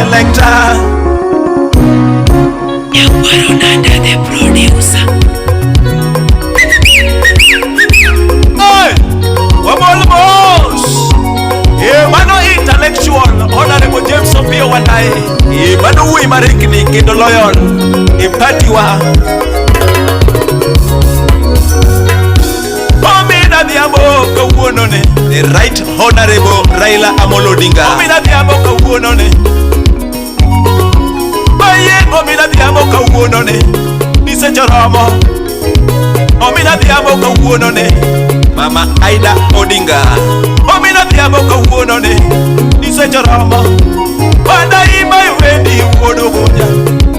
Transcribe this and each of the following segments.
Selector. Yaparonanda the producer. Hey, Wamolmos. Mano intellectual, Honorable James Opiyo Wandayi. Mano we marikini kindo loyal. Impatiwa. Omina diamo kawuonone. The Right Honorable Raila Amolo Odinga. Omina diamo kawuonone. Omina diamo kawuonone. Nise choromo. Omina diamo kawuonone. Mama Aida Odinga. Omina diamo kawuonone. Nise choromo. Wandayi Mayiwendi wuodo gonya.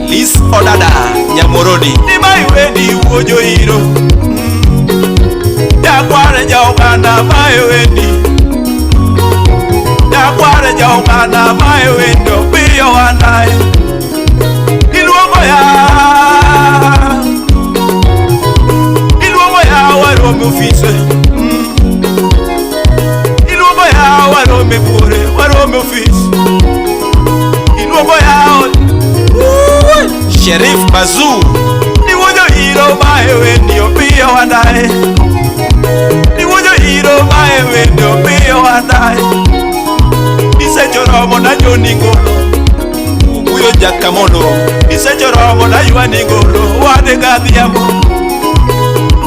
Lis Odada Nyamorodi. Ni Mayiwendi wuojo hiro. Yakware jaugana Mayiwendi. Yakware jaugana Mayiwendi. Opiyo Wandayi. Iluongo ya warome ofise. Iluongo ya warome bure, warome ofise. Iluongo ya Sheriff Bazu. Niwuojo hiro Mayiwendi Opiyo Wandayi. Niwuojo hiro Mayiwendi Opiyo Wandayi. Nisechoromo na Joni Ngolo. Uyo jakamono isechoromo na yuani ngolo wade gadhiambo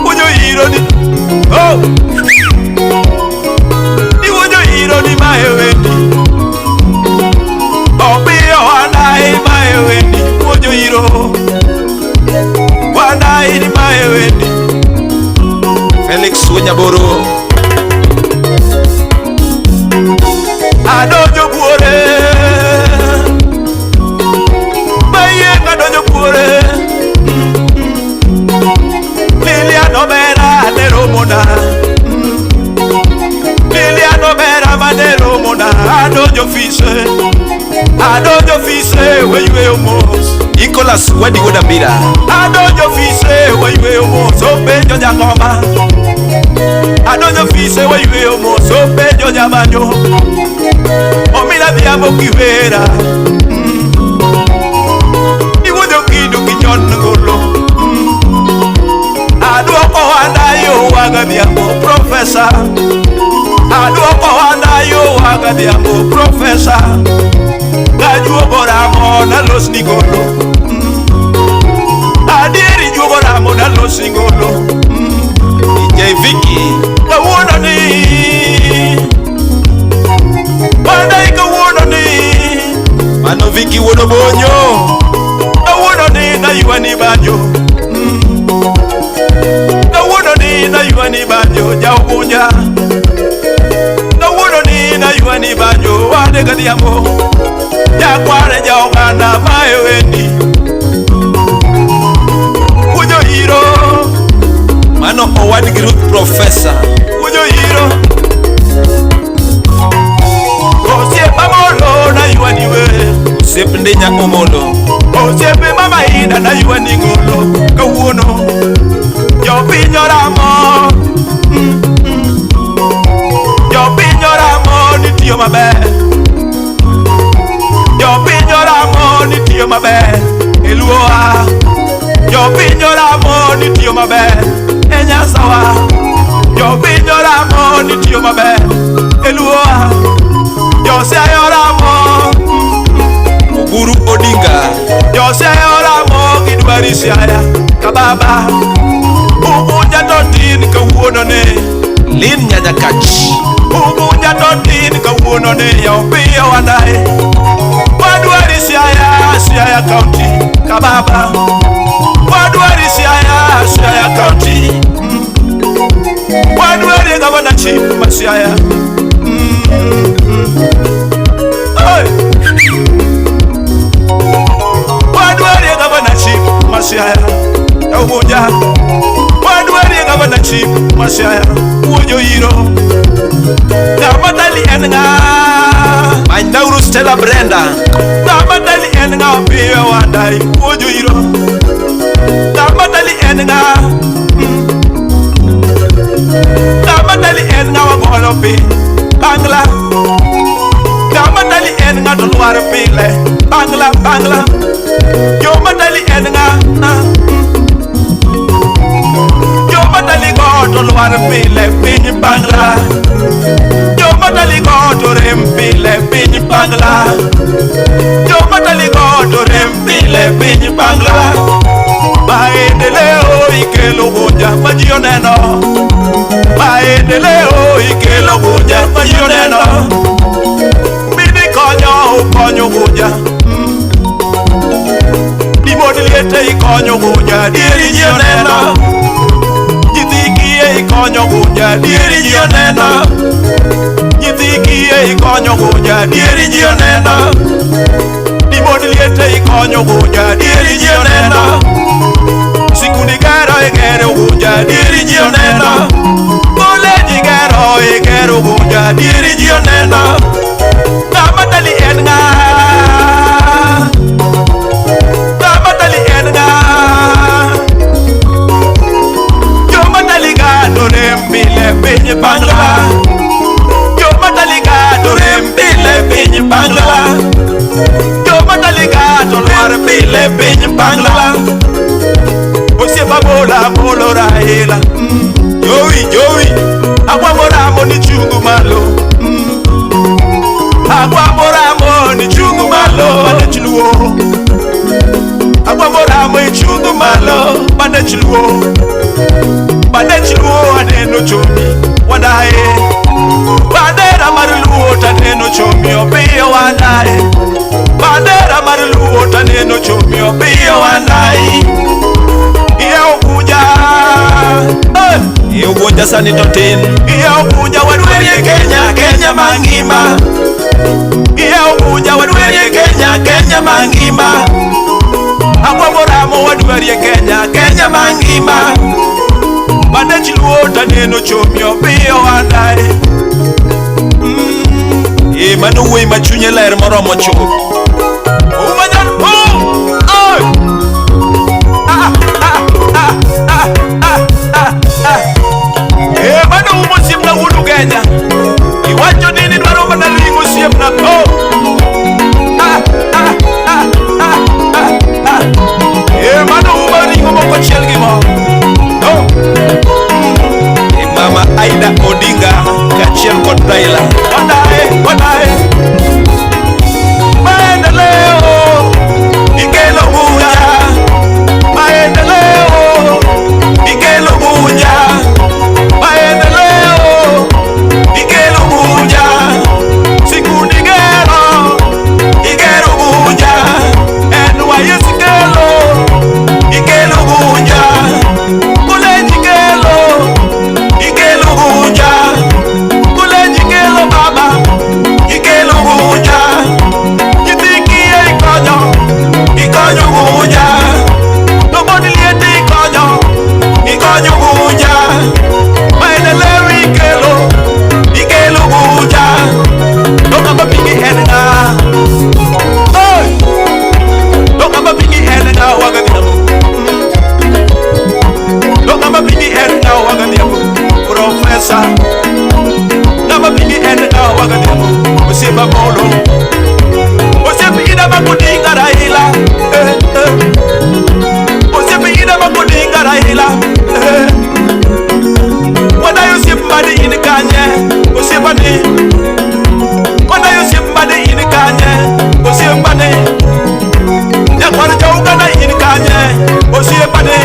uyo hiro ni oh ni uyo hiro ni Mayiwendi Opiyo Wandayi Mayiwendi uyo hiro Wandayi ni Mayiwendi Felix Wenyaboro adojo buore Adojo fise weywe omos Nicholas Wedi Godambira Adojo fise weywe omos Opejo Jakoma Adojo fise weywe omos Opejo Jabanyo Omila diamo kiwera Niwojo kidu kinyon ngolo Aduoko Wandayi waga diamo Professor Aduoko Wandayi waga diamo Professor Gajuogo ramo na los nigolo. Adieri juogo ramo na los nigolo. DJ Vicky kawuononi. Wandayi kawuononi. Mano Vicky wuono bonyo. Kawuononi na yuani banjo. Kawuononi na yuani banjo jaubunya. Kawuononi na yuani banjo wade gadhiambo. Yakware jaugana Mayiwendi uyo hiro mano owad Ruth Professor uyo hiro osiepe molo na yuani we osiepe ndenya omolo osiepe Mama Ida na yuani ngolo kawuono jopinyo ramo jopinyo ramo nitiyo maber Jopinyo ramo nitiyo maber Eluoa Jopinyo ramo nitiyo maber Enyasawa Jopinyo ramo nitiyo maber Eluoa Joseyo ramo Uguru Odinga Joseyo ramo gidwari siaya Kababa Ugunya totin kawuonone Lin Nyanyakach Ugunya totin kawuonone Opiyo Wandayi Wadwari Siaya County Kababa Wadwari Siaya County Wadwari Governor Chief Masiaya Wadwari Governor Chief Masiaya Umoja Wadwari Governor Chief Masiaya Uojo hiro Namatali enga Mandauru Stella Brenda Namatali enga Opiyo Wandayi uojo hiro Namatali enga Namatali enga Wagolopi Bangla Namatali enga Tulwar Pile ji oneno. Nyithi kiye ikonyo gunja, dieri ji oneno. Nyithi kiye ikonyo gunja, dieri ji oneno. Dimod liete ikonyo gunja, dieri ji oneno. Sikundi igero gunja, dieri ji oneno. Koleji igero gunja, dieri ji oneno. Tamatali en nga, tamatali en nga. Jomatali gado rembile pinyi bangla. Jomatali gado rembile pinyi bangla. Jomatali gado rembile pinyi bangla. Osieba bola bolo raila. Joey, agwa moramo ni chungu malo. Agwa moramo ni chungu malo, bane chiluo. Agwa moramo ni chungu malo, bane chiluo. Bane chiluo aneno chomi, Wandayi. Bandera mariluo taneno chomi, Opiyo Wandayi. Bandera mariluo taneno chomi, Opiyo Wandayi. Iyo gunja sani totin. Iyo gunja wadweri Kenya, Kenya mangima. Iyo gunja wadweri Kenya, Kenya mangima. Agwa moramo wadweri Kenya, Kenya mangima. Bane chiluo taneno chomi, Opiyo Wandayi. Mano wuoyi ma chunye ler moromo chuth. Umanyan po! Mano umo siemna wudu Kenya. Iwacho nini dwaro mana lingo siemna po. Mano umo lingo moko chiel gi mo. Mama Aida Odinga kachiel kod Raila. Wandayi. Maendeleo ikelo buja. Maendeleo ikelo buja. Maendeleo ikelo buja. Sikundi igero buja. NYS ikelo buja. Koleji ikelo buja. Koleji baba ikelo buja. Nyithi kiye ikonyo buja. Nobody liete ikonyo buja. Maendeleo ikelo buja. Nokamba pingi enga. Nokamba pingi enga wagadhiambo. Nokamba pingi enga wagadhiambo. Professor Namba pingi enga wagadhiambo. Osieba molo. Osieba ida makudinga Raila. Osieba ida makudinga Raila. Wandayi osieba mbadi ini kanye. Osieba ni. Wandayi osieba mbadi ini kanye. Osieba ni. Nyakwara jauga na ini kanye. Osieba ni.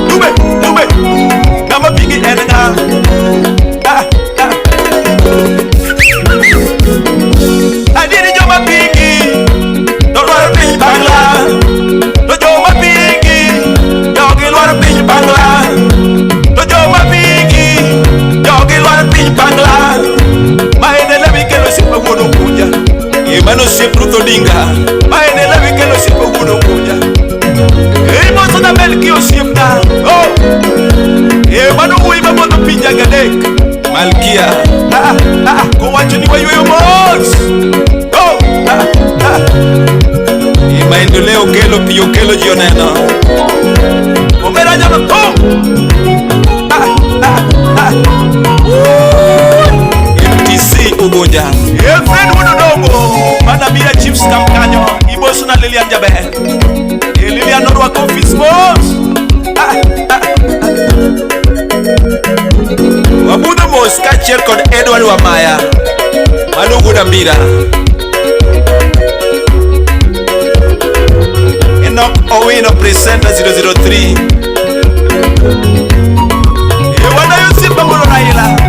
Dube. Namba pingi enga. Adiri joma pingi. Dolwar pinyi bangla. Dojoma pingi. Yogi lwar pinyi bangla. Dojoma pingi. Yogi lwar pinyi bangla. Maendeleo ikelo sipa wuono gunja. Mano siep Ruth Odinga. Maendeleo ikelo sipa wuono gunja. Moso na melki osiepna. Mano wuoyi mamono pinja gadek. Malkia. Kowacho ni wayueyo mos. Maendeleo kelo piyo kelo ji oneno. Omera nyalo to. MTC Ugunja. Friend wudu dongo. Mana bia chips kam kanyo. Ibosu na Lilian Jaber. Lilian norwako office mos. Wabudo mos kachiel kod Edward Wamaya. Mano guda mbira. Enoch Owino presenter 003. Wandayi osieba molo Raila.